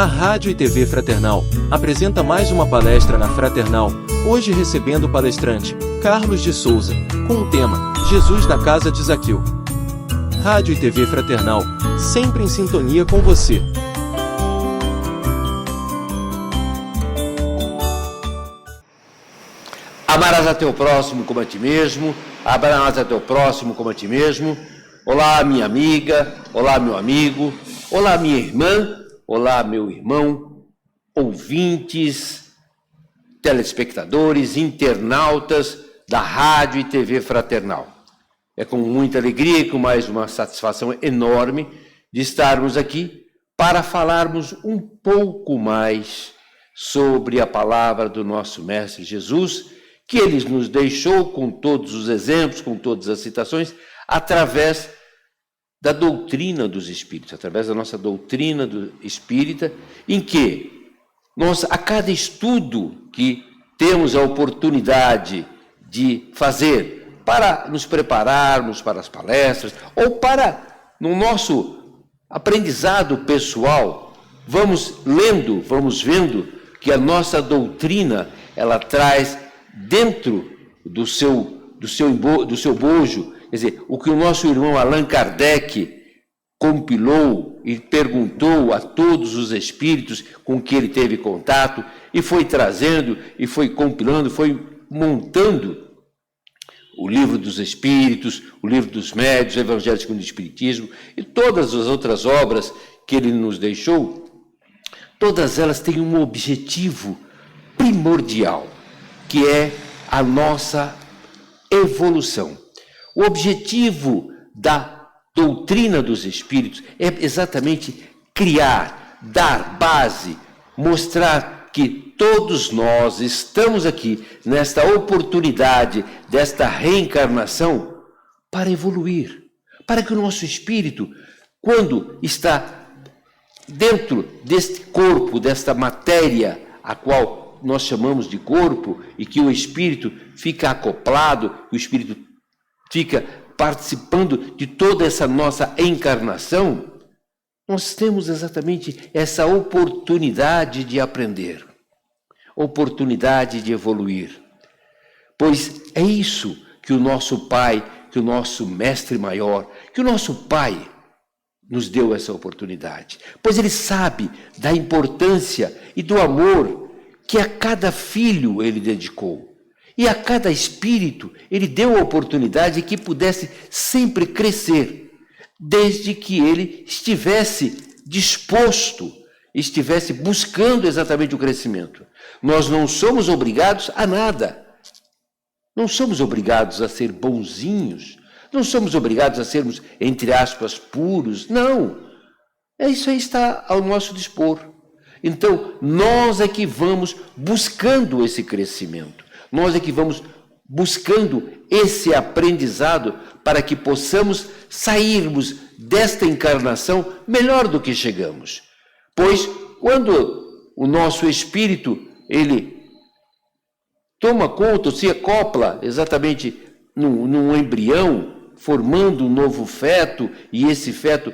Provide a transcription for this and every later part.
A Rádio e TV Fraternal apresenta mais uma palestra na Fraternal, hoje recebendo o palestrante Carlos de Souza, com o tema Jesus da Casa de Zaqueu. Rádio e TV Fraternal, sempre em sintonia com você. Amarás a teu próximo como a ti mesmo, amarás a teu próximo como a ti mesmo. Olá, minha amiga, olá, meu amigo, olá, minha irmã, olá, meu irmão, ouvintes, telespectadores, internautas da Rádio e TV Fraternal. É com muita alegria e com mais uma satisfação enorme de estarmos aqui para falarmos um pouco mais sobre a palavra do nosso Mestre Jesus, que ele nos deixou com todos os exemplos, com todas as citações, através da doutrina dos espíritos, através da nossa doutrina do espírita, em que nós, a cada estudo que temos a oportunidade de fazer para nos prepararmos para as palestras, ou para, no nosso aprendizado pessoal, vamos lendo, vamos vendo que a nossa doutrina, ela traz dentro do seu bojo, quer dizer, o que o nosso irmão Allan Kardec compilou e perguntou a todos os espíritos com que ele teve contato, e foi trazendo, e foi compilando, foi montando o Livro dos Espíritos, o Livro dos Médiuns, o Evangelho segundo o Espiritismo, e todas as outras obras que ele nos deixou, todas elas têm um objetivo primordial, que é a nossa evolução. O objetivo da doutrina dos espíritos é exatamente criar, dar base, mostrar que todos nós estamos aqui nesta oportunidade, desta reencarnação, para evoluir, para que o nosso espírito, quando está dentro deste corpo, desta matéria, a qual nós chamamos de corpo, e que o espírito fica acoplado, o espírito fica participando de toda essa nossa encarnação, nós temos exatamente essa oportunidade de aprender, oportunidade de evoluir. Pois é isso que o nosso Pai, que o nosso Mestre Maior, que o nosso Pai nos deu essa oportunidade. Pois Ele sabe da importância e do amor que a cada filho Ele dedicou. E a cada espírito, ele deu a oportunidade que pudesse sempre crescer, desde que ele estivesse disposto, estivesse buscando exatamente o crescimento. Nós não somos obrigados a nada. Não somos obrigados a ser bonzinhos. Não somos obrigados a sermos, entre aspas, puros. Não. Isso aí está ao nosso dispor. Então, nós é que vamos buscando esse crescimento. Nós é que vamos buscando esse aprendizado para que possamos sairmos desta encarnação melhor do que chegamos. Pois quando o nosso espírito, ele toma conta, se acopla exatamente num embrião, formando um novo feto, e esse feto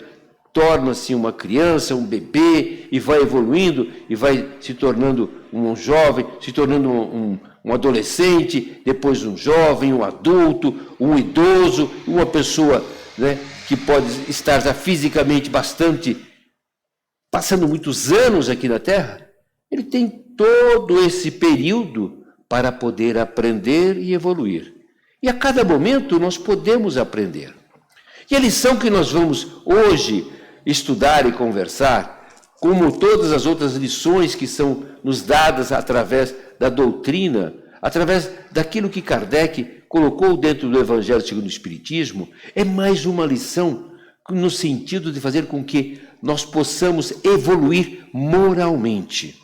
torna-se uma criança, um bebê, e vai evoluindo, e vai se tornando um jovem, se tornando um adolescente, depois um jovem, um adulto, um idoso, uma pessoa, né, que pode estar já fisicamente bastante, passando muitos anos aqui na Terra. Ele tem todo esse período para poder aprender e evoluir. E a cada momento nós podemos aprender. E a lição que nós vamos hoje estudar e conversar, como todas as outras lições que são nos dadas através da doutrina, através daquilo que Kardec colocou dentro do Evangelho segundo o Espiritismo, é mais uma lição no sentido de fazer com que nós possamos evoluir moralmente.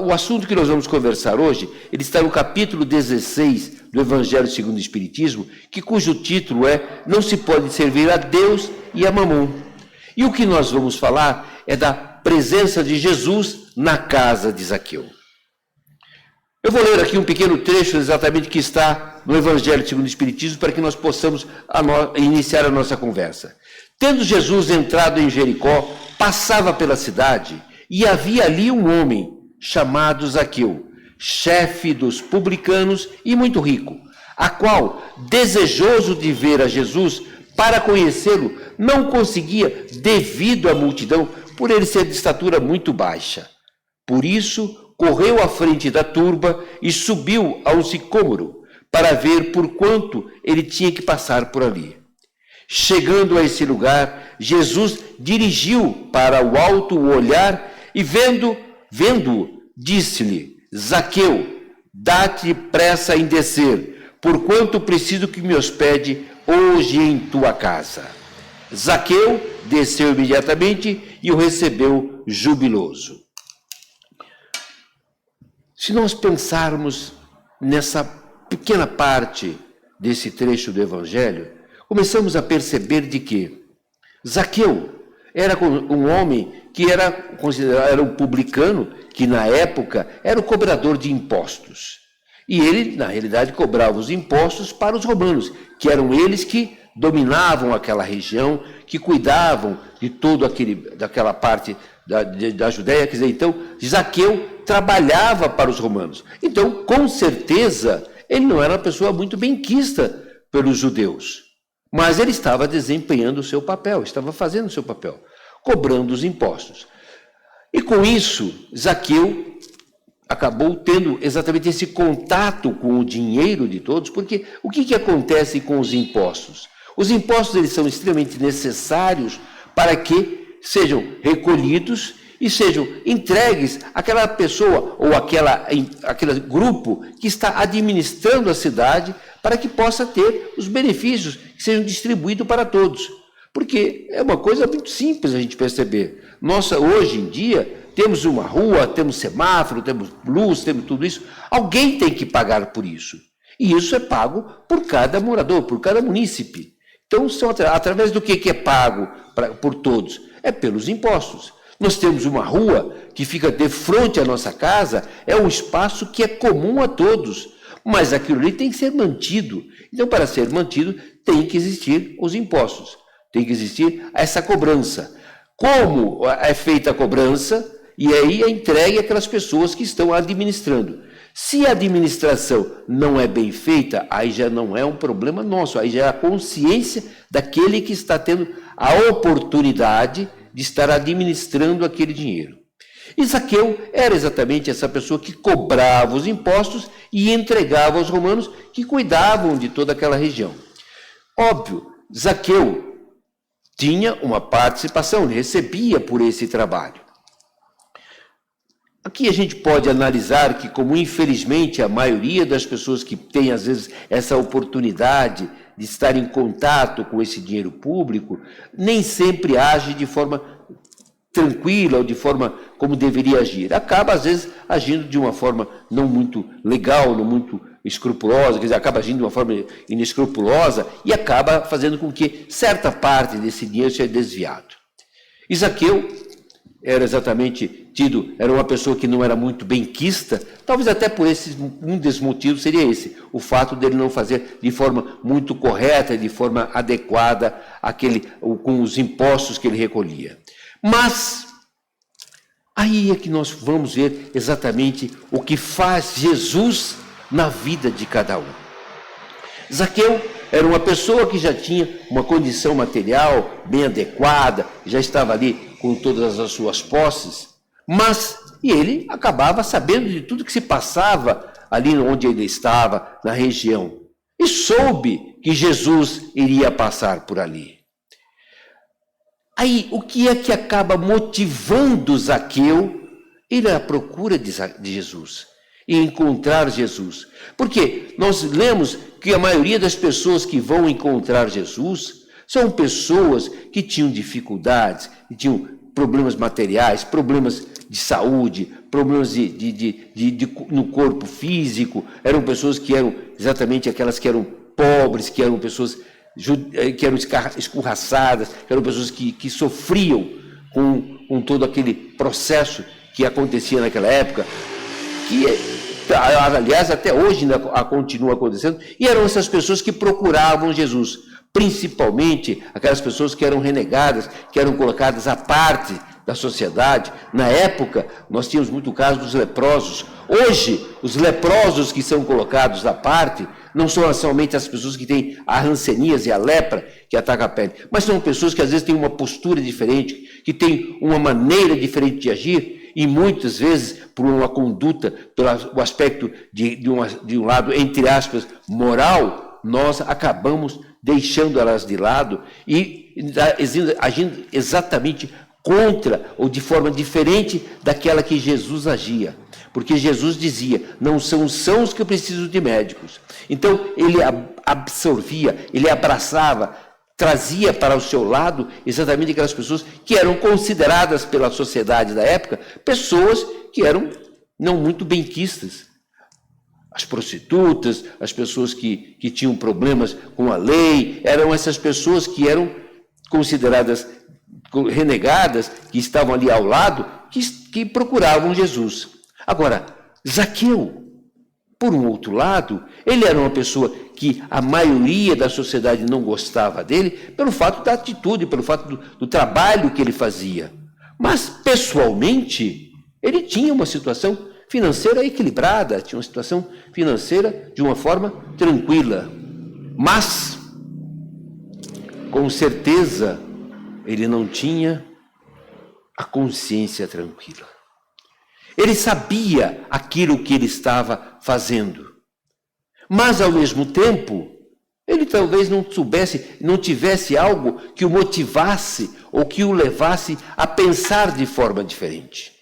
O assunto que nós vamos conversar hoje, ele está no capítulo 16 do Evangelho segundo o Espiritismo, cujo título é Não se pode servir a Deus e a Mamon. E o que nós vamos falar é da presença de Jesus na casa de Zaqueu. Eu vou ler aqui um pequeno trecho exatamente que está no Evangelho segundo o Espiritismo para que nós possamos iniciar a nossa conversa. Tendo Jesus entrado em Jericó, passava pela cidade e havia ali um homem chamado Zaqueu, chefe dos publicanos e muito rico, a qual, desejoso de ver a Jesus para conhecê-lo, não conseguia devido à multidão, por ele ser de estatura muito baixa. Por isso, correu à frente da turba e subiu a um sicômoro para ver por quanto ele tinha que passar por ali. Chegando a esse lugar, Jesus dirigiu para o alto o olhar e vendo-o, disse-lhe: Zaqueu, dá-te pressa em descer, porquanto preciso que me hospede hoje em tua casa. Zaqueu desceu imediatamente e o recebeu jubiloso. Se nós pensarmos nessa pequena parte desse trecho do Evangelho, começamos a perceber de que Zaqueu era um homem que era considerado um publicano, que na época era o cobrador de impostos. E ele, na realidade, cobrava os impostos para os romanos, que eram eles que dominavam aquela região, que cuidavam de daquela parte da Judéia. Quer dizer, então, Zaqueu trabalhava para os romanos. Então, com certeza, ele não era uma pessoa muito benquista pelos judeus. Mas ele estava desempenhando o seu papel, estava fazendo o seu papel, cobrando os impostos. E com isso, Zaqueu acabou tendo exatamente esse contato com o dinheiro de todos, porque o que acontece com os impostos? Os impostos eles são extremamente necessários para que sejam recolhidos e sejam entregues àquela pessoa ou aquele grupo que está administrando a cidade para que possa ter os benefícios que sejam distribuídos para todos. Porque é uma coisa muito simples a gente perceber. Hoje em dia, temos uma rua, temos semáforo, temos luz, temos tudo isso. Alguém tem que pagar por isso. E isso é pago por cada morador, por cada munícipe. Então, através do que é pago por todos? É pelos impostos. Nós temos uma rua que fica de frente à nossa casa, é um espaço que é comum a todos, mas aquilo ali tem que ser mantido. Então, para ser mantido, tem que existir os impostos, tem que existir essa cobrança. Como é feita a cobrança? E aí é entregue àquelas pessoas que estão administrando. Se a administração não é bem feita, aí já não é um problema nosso, aí já é a consciência daquele que está tendo a oportunidade de estar administrando aquele dinheiro. E Zaqueu era exatamente essa pessoa que cobrava os impostos e entregava aos romanos que cuidavam de toda aquela região. Óbvio, Zaqueu tinha uma participação, ele recebia por esse trabalho. Aqui a gente pode analisar que, como infelizmente a maioria das pessoas que tem às vezes essa oportunidade de estar em contato com esse dinheiro público, nem sempre age de forma tranquila ou de forma como deveria agir. Acaba, às vezes, agindo de uma forma não muito legal, não muito escrupulosa, quer dizer, acaba agindo de uma forma inescrupulosa e acaba fazendo com que certa parte desse dinheiro seja desviado. E Zaqueu era exatamente era uma pessoa que não era muito benquista, talvez até por um desses motivos seria esse, o fato dele não fazer de forma muito correta, de forma adequada, com os impostos que ele recolhia. Mas, aí é que nós vamos ver exatamente o que faz Jesus na vida de cada um. Zaqueu era uma pessoa que já tinha uma condição material bem adequada, já estava ali com todas as suas posses, mas ele acabava sabendo de tudo que se passava ali onde ele estava, na região, e soube que Jesus iria passar por ali. Aí, o que é que acaba motivando Zaqueu ir à procura de Jesus e encontrar Jesus? Porque nós lemos que a maioria das pessoas que vão encontrar Jesus são pessoas que tinham dificuldades, que tinham problemas materiais, problemas de saúde, problemas no corpo físico, eram pessoas que eram exatamente aquelas que eram pobres, que eram pessoas que eram escorraçadas, que eram pessoas que sofriam com todo aquele processo que acontecia naquela época, que, aliás, até hoje ainda continua acontecendo, e eram essas pessoas que procuravam Jesus, principalmente aquelas pessoas que eram renegadas, que eram colocadas à parte da sociedade. Na época, nós tínhamos muito o caso dos leprosos. Hoje, os leprosos que são colocados à parte não são somente as pessoas que têm a hanseníase e a lepra que ataca a pele, mas são pessoas que às vezes têm uma postura diferente, que têm uma maneira diferente de agir, e muitas vezes, por uma conduta, pelo aspecto de um lado, entre aspas, moral, nós acabamos deixando elas de lado e agindo exatamente contra ou de forma diferente daquela que Jesus agia. Porque Jesus dizia, não são os sãos que precisam de médicos. Então, ele absorvia, ele abraçava, trazia para o seu lado exatamente aquelas pessoas que eram consideradas pela sociedade da época, pessoas que eram não muito benquistas. As prostitutas, as pessoas que tinham problemas com a lei, eram essas pessoas que eram consideradas renegadas, que estavam ali ao lado, que procuravam Jesus. Agora, Zaqueu, por um outro lado, ele era uma pessoa que a maioria da sociedade não gostava dele, pelo fato da atitude, pelo fato do trabalho que ele fazia. Mas, pessoalmente, ele tinha uma situação financeira equilibrada, tinha uma situação financeira de uma forma tranquila. Mas, com certeza, ele não tinha a consciência tranquila. Ele sabia aquilo que ele estava fazendo. Mas, ao mesmo tempo, ele talvez não tivesse algo que o motivasse ou que o levasse a pensar de forma diferente.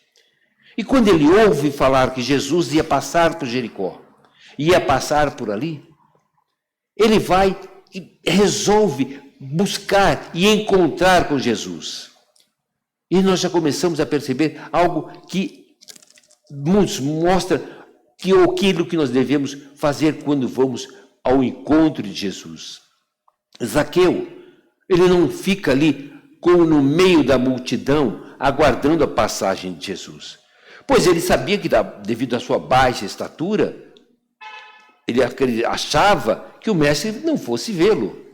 E quando ele ouve falar que Jesus ia passar por Jericó, ia passar por ali, ele vai e resolve buscar e encontrar com Jesus. E nós já começamos a perceber algo que nos mostra aquilo que nós devemos fazer quando vamos ao encontro de Jesus. Zaqueu, ele não fica ali como no meio da multidão, aguardando a passagem de Jesus. Pois ele sabia que, devido à sua baixa estatura, ele achava que o mestre não fosse vê-lo.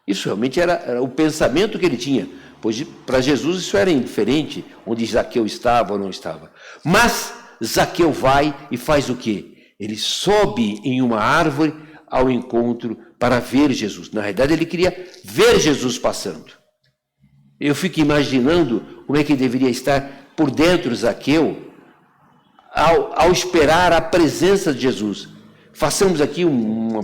Isso realmente era o pensamento que ele tinha, pois para Jesus isso era indiferente, onde Zaqueu estava ou não estava. Mas Zaqueu vai e faz o quê? Ele sobe em uma árvore ao encontro para ver Jesus. Na realidade, ele queria ver Jesus passando. Eu fico imaginando como é que deveria estar por dentro Zaqueu ao esperar a presença de Jesus. Façamos aqui um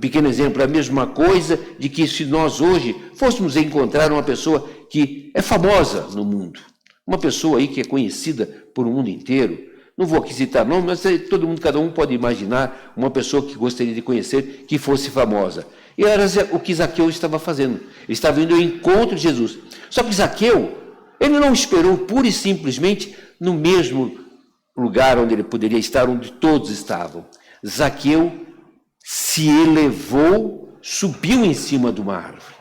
pequeno exemplo, a mesma coisa de que se nós hoje fôssemos encontrar uma pessoa que é famosa no mundo, uma pessoa aí que é conhecida por o mundo inteiro. Não vou aqui citar nome, mas todo mundo, cada um pode imaginar uma pessoa que gostaria de conhecer, que fosse famosa. E era o que Zaqueu estava fazendo. Ele estava indo ao encontro de Jesus. Só que Zaqueu, ele não esperou pura e simplesmente no mesmo lugar onde ele poderia estar, onde todos estavam. Zaqueu se elevou, subiu em cima de uma árvore,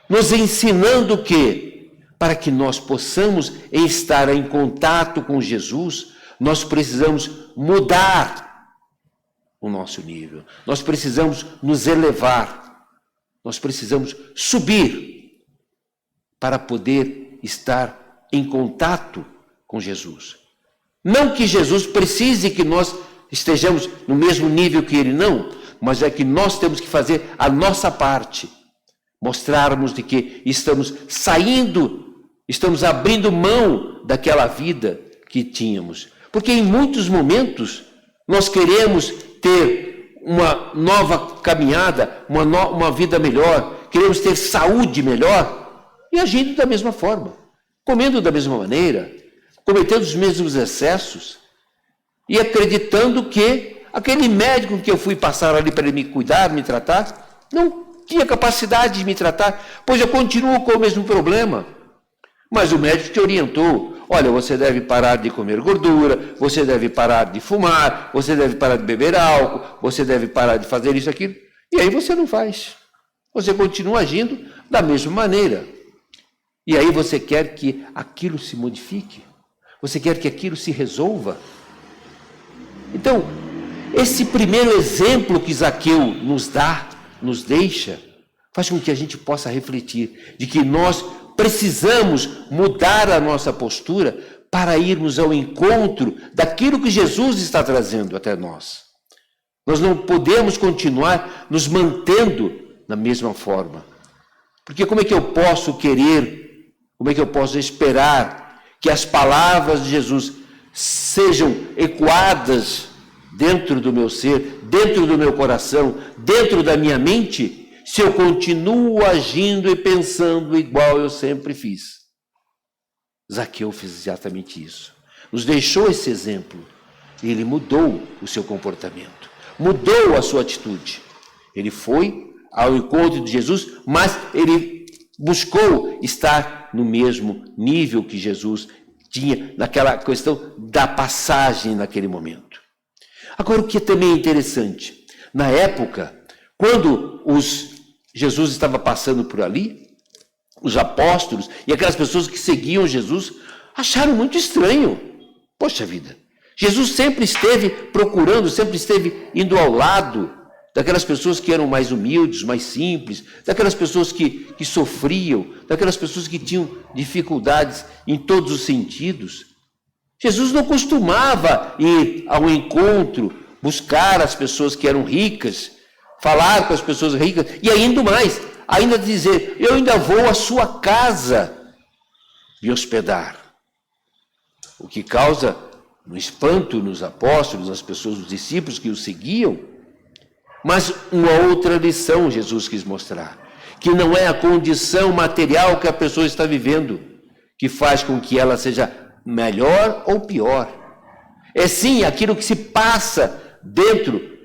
nos ensinando que, para que nós possamos estar em contato com Jesus, nós precisamos mudar o nosso nível, nós precisamos nos elevar, nós precisamos subir para poder estar em contato com Jesus. Não que Jesus precise que nós estejamos no mesmo nível que ele, não, mas é que nós temos que fazer a nossa parte, mostrarmos de que estamos abrindo mão daquela vida que tínhamos. Porque em muitos momentos nós queremos ter uma nova caminhada, uma vida melhor, queremos ter saúde melhor e agindo da mesma forma, comendo da mesma maneira, cometendo os mesmos excessos e acreditando que aquele médico que eu fui passar ali para ele me cuidar, me tratar, não tinha capacidade de me tratar, pois eu continuo com o mesmo problema. Mas o médico te orientou, olha, você deve parar de comer gordura, você deve parar de fumar, você deve parar de beber álcool, você deve parar de fazer isso, aquilo. E aí você não faz. Você continua agindo da mesma maneira. E aí você quer que aquilo se modifique. Você quer que aquilo se resolva. Então, esse primeiro exemplo que Zaqueu nos deixa, faz com que a gente possa refletir de que nós precisamos mudar a nossa postura para irmos ao encontro daquilo que Jesus está trazendo até nós. Nós não podemos continuar nos mantendo da mesma forma. Porque como é que eu posso querer, como é que eu posso esperar que as palavras de Jesus sejam ecoadas dentro do meu ser, dentro do meu coração, dentro da minha mente, se eu continuo agindo e pensando igual eu sempre fiz? Zaqueu fez exatamente isso. Nos deixou esse exemplo. Ele mudou o seu comportamento, mudou a sua atitude. Ele foi ao encontro de Jesus, mas ele buscou estar no mesmo nível que Jesus tinha, naquela questão da passagem naquele momento. Agora, o que também é interessante, na época, quando Jesus estava passando por ali, os apóstolos e aquelas pessoas que seguiam Jesus acharam muito estranho. Poxa vida, Jesus sempre esteve procurando, sempre esteve indo ao lado daquelas pessoas que eram mais humildes, mais simples, daquelas pessoas que sofriam, daquelas pessoas que tinham dificuldades em todos os sentidos. Jesus não costumava ir ao encontro, buscar as pessoas que eram ricas, falar com as pessoas ricas, e ainda mais, ainda dizer, eu ainda vou à sua casa me hospedar. O que causa um espanto nos apóstolos, nas pessoas, nos discípulos que o seguiam. Mas uma outra lição Jesus quis mostrar, que não é a condição material que a pessoa está vivendo que faz com que ela seja melhor ou pior. É sim aquilo que se passa dentro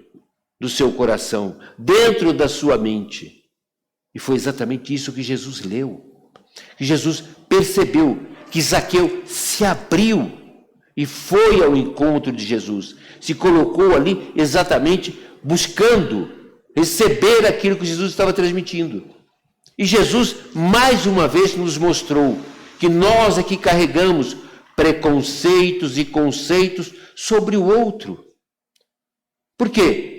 do seu coração, dentro da sua mente. E foi exatamente isso que Jesus leu, que Jesus percebeu, que Zaqueu se abriu e foi ao encontro de Jesus, se colocou ali exatamente buscando receber aquilo que Jesus estava transmitindo. E Jesus, mais uma vez, nos mostrou que nós aqui carregamos preconceitos e conceitos sobre o outro. Por quê?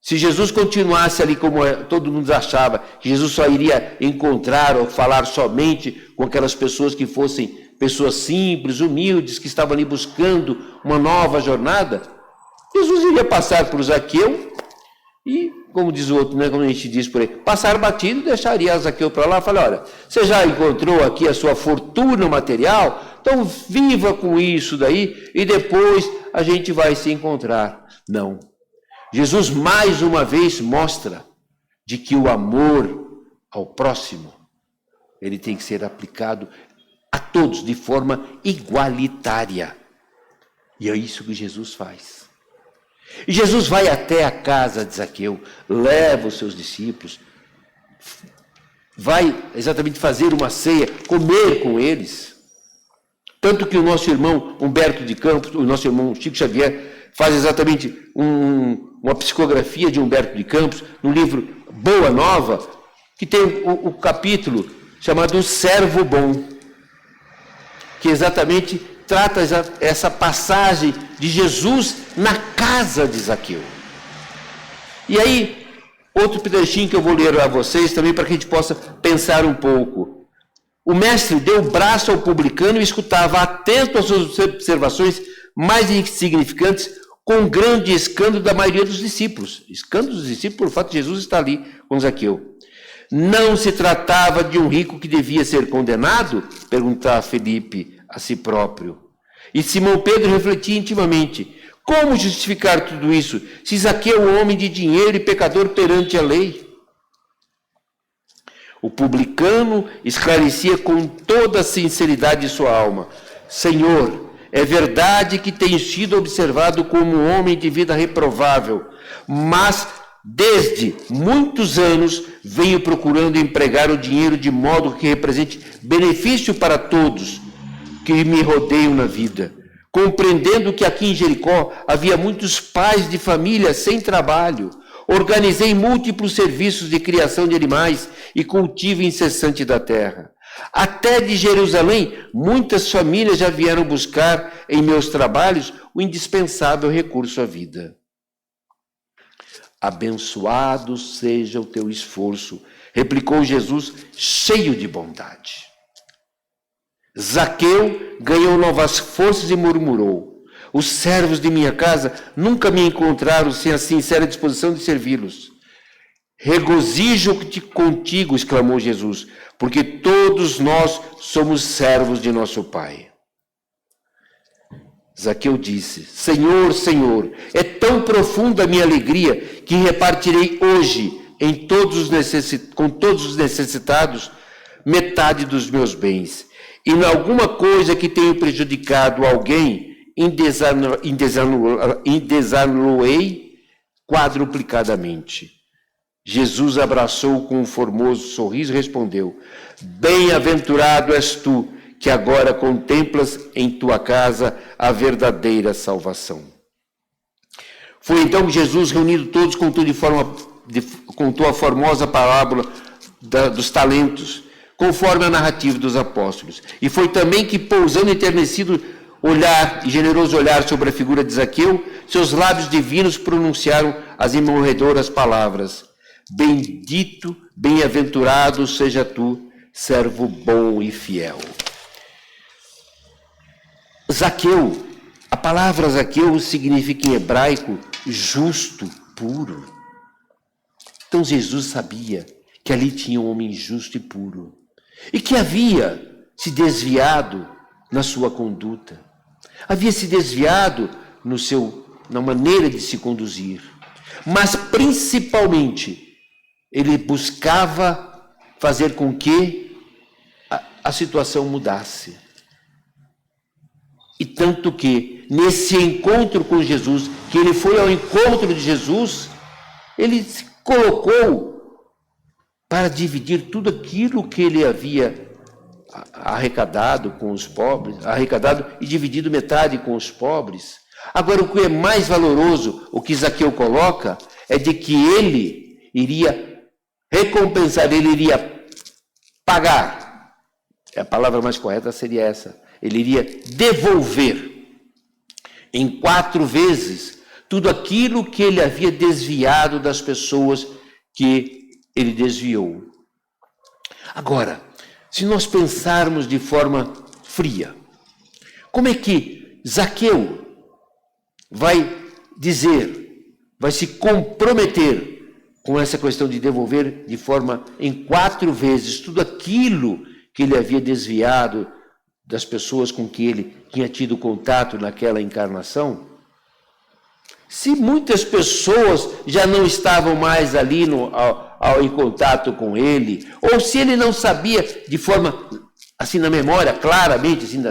Se Jesus continuasse ali como todo mundo achava, que Jesus só iria encontrar ou falar somente com aquelas pessoas que fossem pessoas simples, humildes, que estavam ali buscando uma nova jornada, Jesus iria passar por Zaqueu e, como diz o outro, né, como a gente diz por aí, passar batido e deixaria Zaqueu para lá e falar, olha, você já encontrou aqui a sua fortuna material, então viva com isso daí e depois a gente vai se encontrar. Não. Jesus mais uma vez mostra de que o amor ao próximo, ele tem que ser aplicado a todos de forma igualitária. E é isso que Jesus faz. E Jesus vai até a casa de Zaqueu, leva os seus discípulos, vai exatamente fazer uma ceia, comer com eles. Tanto que o nosso irmão Humberto de Campos, o nosso irmão Chico Xavier, faz exatamente uma psicografia de Humberto de Campos, no livro Boa Nova, que tem o capítulo chamado O Servo Bom, que exatamente trata essa passagem de Jesus na casa de Zaqueu. E aí, outro trechinho que eu vou ler a vocês também para que a gente possa pensar um pouco. O mestre deu o braço ao publicano e escutava atento às suas observações mais insignificantes, com grande escândalo da maioria dos discípulos. Escândalo dos discípulos por fato de Jesus estar ali com Zaqueu. Não se tratava de um rico que devia ser condenado? Perguntava Felipe a si próprio. E Simão Pedro refletia intimamente, como justificar tudo isso, se Zaqueu é um homem de dinheiro e pecador perante a lei? O publicano esclarecia com toda a sinceridade de sua alma, Senhor, é verdade que tenho sido observado como um homem de vida reprovável, mas desde muitos anos venho procurando empregar o dinheiro de modo que represente benefício para todos que me rodeiam na vida, compreendendo que aqui em Jericó havia muitos pais de família sem trabalho. Organizei múltiplos serviços de criação de animais e cultivo incessante da terra. Até de Jerusalém, muitas famílias já vieram buscar em meus trabalhos o indispensável recurso à vida. Abençoado seja o teu esforço, replicou Jesus, cheio de bondade. Zaqueu ganhou novas forças e murmurou: os servos de minha casa nunca me encontraram sem a sincera disposição de servi-los. Regozijo-te contigo, exclamou Jesus, porque todos nós somos servos de nosso Pai. Zaqueu disse: Senhor, Senhor, é tão profunda a minha alegria que repartirei hoje com todos os necessitados metade dos meus bens. E em alguma coisa que tenha prejudicado alguém, indesar-lo-ei quadruplicadamente. Jesus abraçou com um formoso sorriso e respondeu: bem-aventurado és tu, que agora contemplas em tua casa a verdadeira salvação. Foi então que Jesus, reunindo todos, contou a formosa parábola dos talentos, conforme a narrativa dos apóstolos. E foi também que, pousando enternecido olhar e generoso olhar sobre a figura de Zaqueu, seus lábios divinos pronunciaram as imorredoras palavras: bendito, bem-aventurado seja tu, servo bom e fiel. Zaqueu, a palavra Zaqueu significa em hebraico justo, puro. Então Jesus sabia que ali tinha um homem justo e puro, e que havia se desviado na sua conduta, havia se desviado na maneira de se conduzir, mas principalmente ele buscava fazer com que a situação mudasse. E tanto que, nesse encontro com Jesus, que ele foi ao encontro de Jesus, ele se colocou para dividir tudo aquilo que ele havia arrecadado com os pobres, arrecadado e dividido metade com os pobres. Agora, o que é mais valoroso, o que Zaqueu coloca, é de que ele iria recompensar, ele iria pagar. A palavra mais correta seria essa. Ele iria devolver em 4 vezes tudo aquilo que ele havia desviado das pessoas que ele desviou. Agora, se nós pensarmos de forma fria, como é que Zaqueu vai se comprometer com essa questão de devolver de forma em 4 vezes tudo aquilo que ele havia desviado das pessoas com que ele tinha tido contato naquela encarnação? Se muitas pessoas já não estavam mais ali em contato com ele, ou se ele não sabia de forma, assim, na memória, claramente, assim,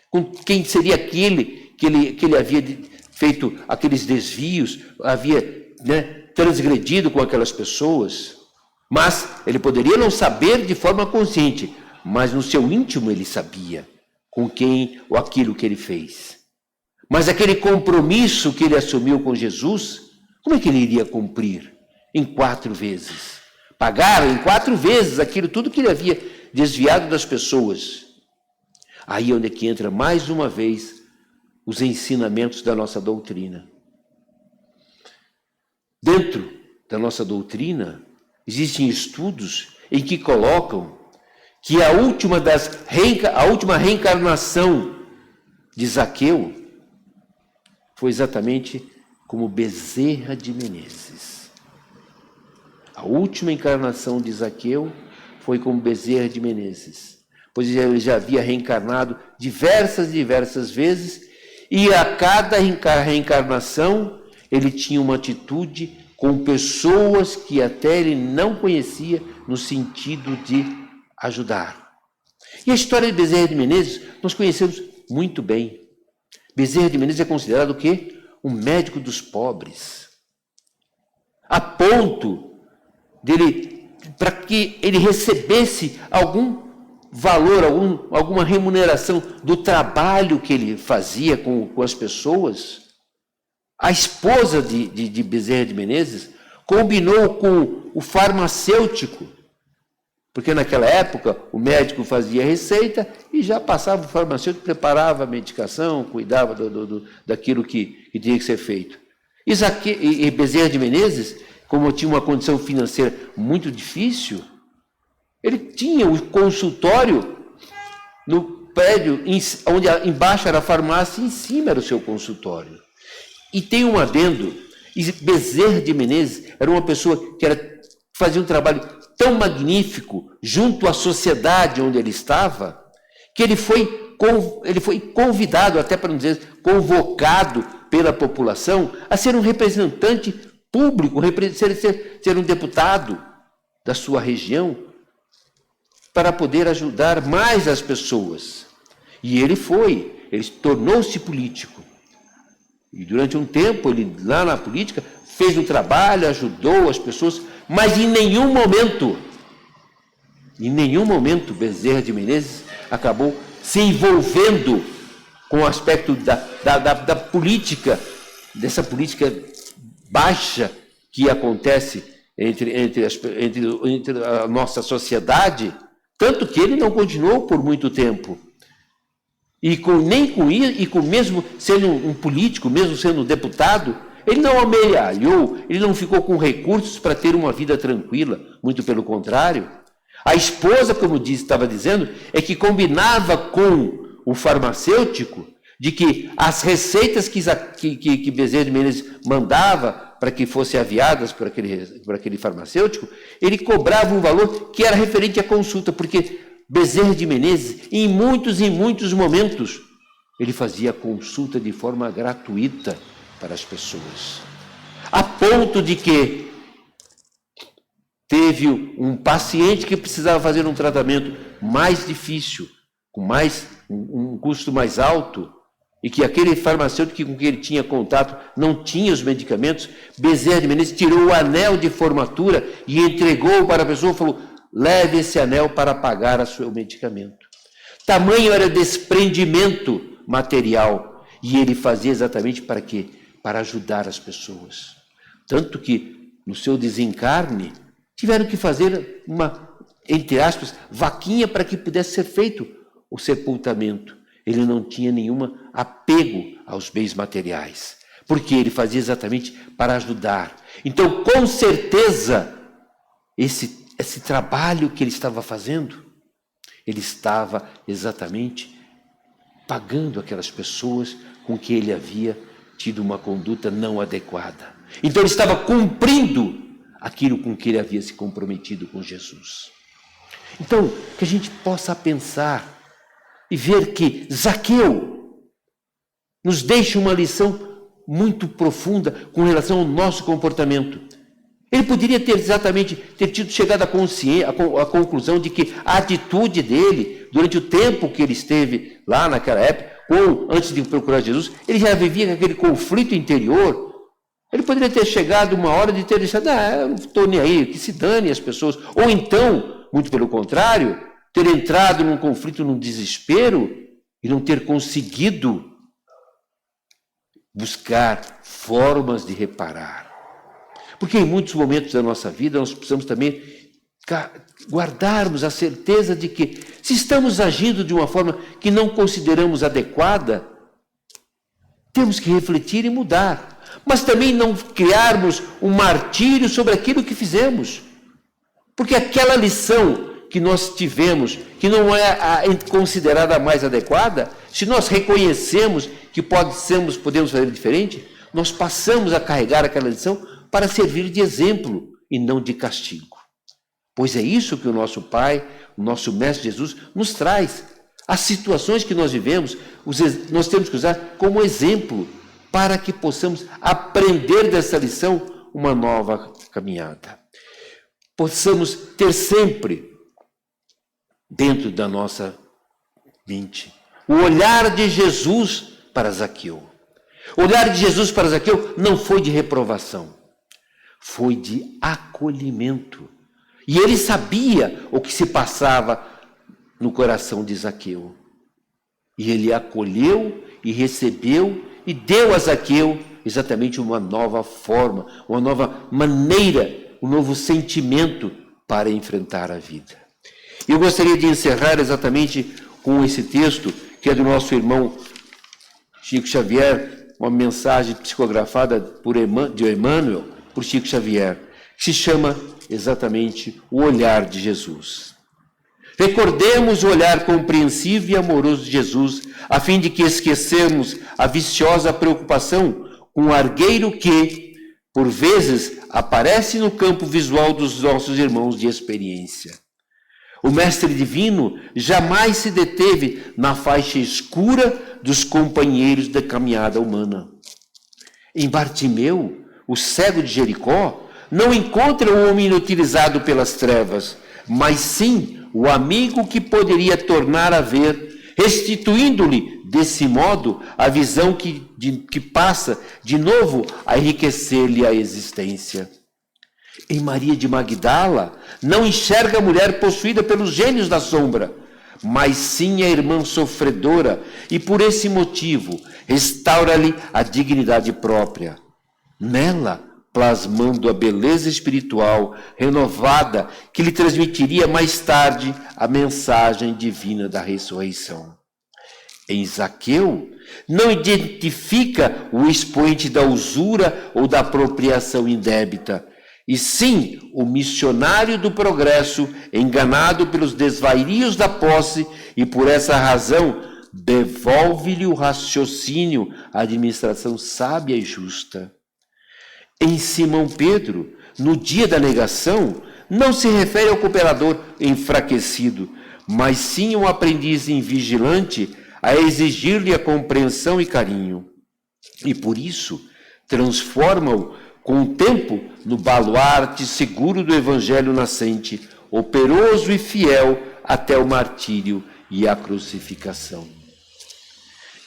com quem seria aquele que ele havia feito aqueles desvios, havia transgredido com aquelas pessoas, mas ele poderia não saber de forma consciente, mas no seu íntimo ele sabia com quem ou aquilo que ele fez. Mas aquele compromisso que ele assumiu com Jesus, como é que ele iria cumprir? Em 4 vezes. Pagar em 4 vezes aquilo, tudo que ele havia desviado das pessoas. Aí é onde é que entra mais uma vez os ensinamentos da nossa doutrina. Dentro da nossa doutrina, existem estudos em que colocam que a última reencarnação de Zaqueu foi exatamente como Bezerra de Menezes. A última encarnação de Zaqueu foi como Bezerra de Menezes, pois ele já havia reencarnado diversas vezes, e a cada reencarnação ele tinha uma atitude com pessoas que até ele não conhecia, no sentido de ajudar. E a história de Bezerra de Menezes nós conhecemos muito bem. Bezerra de Menezes é considerado o quê? Um médico dos pobres. A ponto para que ele recebesse algum valor, alguma remuneração do trabalho que ele fazia com as pessoas, a esposa de Bezerra de Menezes combinou com o farmacêutico, porque naquela época o médico fazia receita e já passava o farmacêutico, preparava a medicação, cuidava daquilo que tinha que ser feito. E Bezerra de Menezes como tinha uma condição financeira muito difícil, ele tinha o consultório no prédio, onde embaixo era a farmácia, em cima era o seu consultório. E tem um adendo, Bezerra de Menezes era uma pessoa que fazia um trabalho tão magnífico junto à sociedade onde ele estava, que ele foi convidado, até para não dizer convocado pela população, a ser um representante público, ser um deputado da sua região, para poder ajudar mais as pessoas. E ele tornou-se político. E durante um tempo, ele lá na política, fez um trabalho, ajudou as pessoas, mas em nenhum momento, Bezerra de Menezes acabou se envolvendo com o aspecto da política, dessa política baixa que acontece entre a nossa sociedade, tanto que ele não continuou por muito tempo. Mesmo sendo um político, mesmo sendo um deputado, ele não amealhou, ele não ficou com recursos para ter uma vida tranquila, muito pelo contrário. A esposa, como estava dizendo, é que combinava com o farmacêutico de que as receitas que Bezerra de Menezes mandava para que fossem aviadas por aquele farmacêutico, ele cobrava um valor que era referente à consulta, porque Bezerra de Menezes, em muitos momentos, ele fazia consulta de forma gratuita para as pessoas. A ponto de que teve um paciente que precisava fazer um tratamento mais difícil, com um custo mais alto, e que aquele farmacêutico com quem ele tinha contato não tinha os medicamentos, Bezerra de Menezes tirou o anel de formatura e entregou para a pessoa e falou: leve esse anel para pagar o seu medicamento. Tamanho era desprendimento material, e ele fazia exatamente para quê? Para ajudar as pessoas. Tanto que, no seu desencarne, tiveram que fazer uma, entre aspas, vaquinha para que pudesse ser feito o sepultamento. Ele não tinha nenhum apego aos bens materiais, porque ele fazia exatamente para ajudar. Então, com certeza, esse trabalho que ele estava fazendo, ele estava exatamente pagando aquelas pessoas com que ele havia tido uma conduta não adequada. Então, ele estava cumprindo aquilo com que ele havia se comprometido com Jesus. Então, que a gente possa pensar e ver que Zaqueu nos deixa uma lição muito profunda com relação ao nosso comportamento. Ele poderia ter chegado à conclusão de que a atitude dele, durante o tempo que ele esteve lá naquela época, ou antes de procurar Jesus, ele já vivia com aquele conflito interior. Ele poderia ter chegado uma hora de ter deixado: eu não estou nem aí, que se dane as pessoas. Ou então, muito pelo contrário, ter entrado num conflito, num desespero, e não ter conseguido buscar formas de reparar. Porque em muitos momentos da nossa vida nós precisamos também guardarmos a certeza de que, se estamos agindo de uma forma que não consideramos adequada, temos que refletir e mudar. Mas também não criarmos um martírio sobre aquilo que fizemos. Porque aquela lição que nós tivemos, que não é considerada a mais adequada, se nós reconhecemos que podemos fazer diferente, nós passamos a carregar aquela lição para servir de exemplo e não de castigo. Pois é isso que o nosso Pai, o nosso Mestre Jesus, nos traz. As situações que nós vivemos, nós temos que usar como exemplo para que possamos aprender dessa lição uma nova caminhada. Possamos ter sempre dentro da nossa mente o olhar de Jesus para Zaqueu. O olhar de Jesus para Zaqueu não foi de reprovação, foi de acolhimento. E ele sabia o que se passava no coração de Zaqueu. E ele acolheu e recebeu e deu a Zaqueu exatamente uma nova forma, uma nova maneira, um novo sentimento para enfrentar a vida. Eu gostaria de encerrar exatamente com esse texto, que é do nosso irmão Chico Xavier, uma mensagem psicografada de Emmanuel, por Chico Xavier, que se chama exatamente o olhar de Jesus. Recordemos o olhar compreensivo e amoroso de Jesus, a fim de que esqueçamos a viciosa preocupação com o argueiro que, por vezes, aparece no campo visual dos nossos irmãos de experiência. O Mestre Divino jamais se deteve na faixa escura dos companheiros da caminhada humana. Em Bartimeu, o cego de Jericó, não encontra o homem inutilizado pelas trevas, mas sim o amigo que poderia tornar a ver, restituindo-lhe, desse modo, a visão que passa, de novo, a enriquecer-lhe a existência. Em Maria de Magdala, não enxerga a mulher possuída pelos gênios da sombra, mas sim a irmã sofredora, e por esse motivo, restaura-lhe a dignidade própria. Nela, plasmando a beleza espiritual renovada que lhe transmitiria mais tarde a mensagem divina da ressurreição. Em Zaqueu, não identifica o expoente da usura ou da apropriação indébita, e sim o missionário do progresso, enganado pelos desvarios da posse, e por essa razão devolve-lhe o raciocínio, a administração sábia e justa. Em Simão Pedro, no dia da negação, não se refere ao cooperador enfraquecido, mas sim um aprendiz invigilante a exigir-lhe a compreensão e carinho. E por isso, transforma-o com o tempo no baluarte seguro do evangelho nascente, operoso e fiel até o martírio e a crucificação.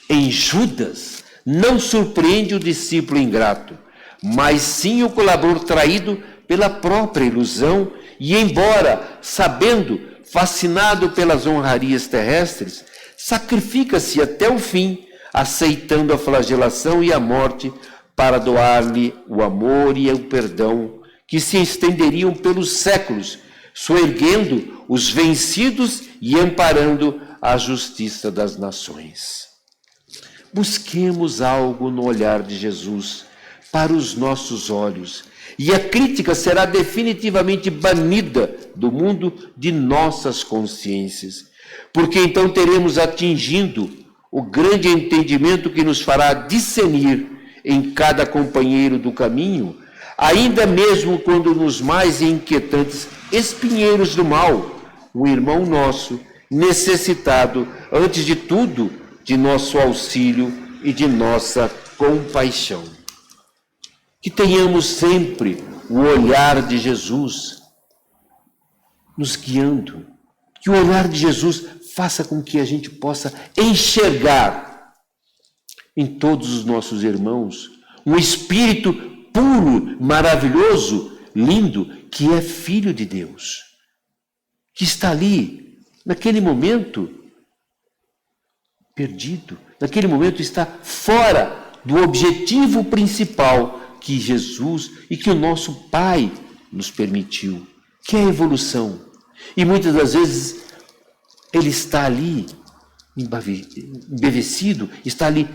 Em Judas, não surpreende o discípulo ingrato, mas sim o colaborador traído pela própria ilusão e, embora sabendo, fascinado pelas honrarias terrestres, sacrifica-se até o fim, aceitando a flagelação e a morte para doar-lhe o amor e o perdão que se estenderiam pelos séculos, soerguendo os vencidos e amparando a justiça das nações. Busquemos algo no olhar de Jesus para os nossos olhos, e a crítica será definitivamente banida do mundo de nossas consciências, porque então teremos atingido o grande entendimento que nos fará discernir em cada companheiro do caminho, ainda mesmo quando nos mais inquietantes espinheiros do mal, um irmão nosso, necessitado, antes de tudo, de nosso auxílio e de nossa compaixão. Que tenhamos sempre o olhar de Jesus nos guiando, que o olhar de Jesus faça com que a gente possa enxergar em todos os nossos irmãos um espírito puro, maravilhoso, lindo, que é filho de Deus, que está ali, naquele momento, perdido, naquele momento está fora do objetivo principal que Jesus e que o nosso Pai nos permitiu, que é a evolução. E muitas das vezes ele está ali embevecido, está ali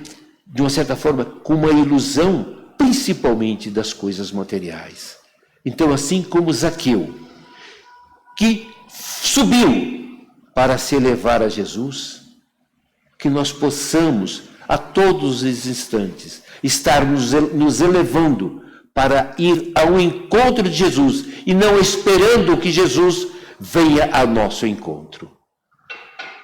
de uma certa forma com uma ilusão, principalmente das coisas materiais. Então, assim como Zaqueu, que subiu para se elevar a Jesus, que nós possamos a todos os instantes estar nos elevando para ir ao encontro de Jesus e não esperando que Jesus venha ao nosso encontro.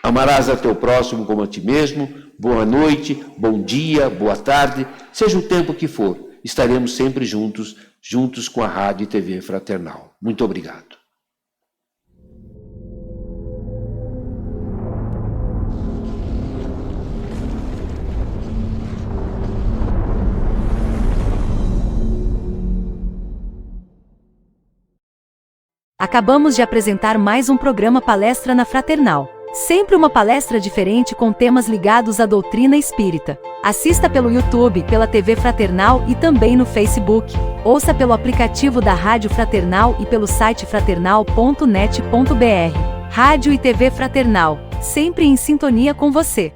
Amarás a teu próximo como a ti mesmo. Boa noite, bom dia, boa tarde, seja o tempo que for, estaremos sempre juntos com a Rádio e TV Fraternal. Muito obrigado. Acabamos de apresentar mais um programa Palestra na Fraternal. Sempre uma palestra diferente com temas ligados à doutrina espírita. Assista pelo YouTube, pela TV Fraternal e também no Facebook. Ouça pelo aplicativo da Rádio Fraternal e pelo site fraternal.net.br. Rádio e TV Fraternal, sempre em sintonia com você.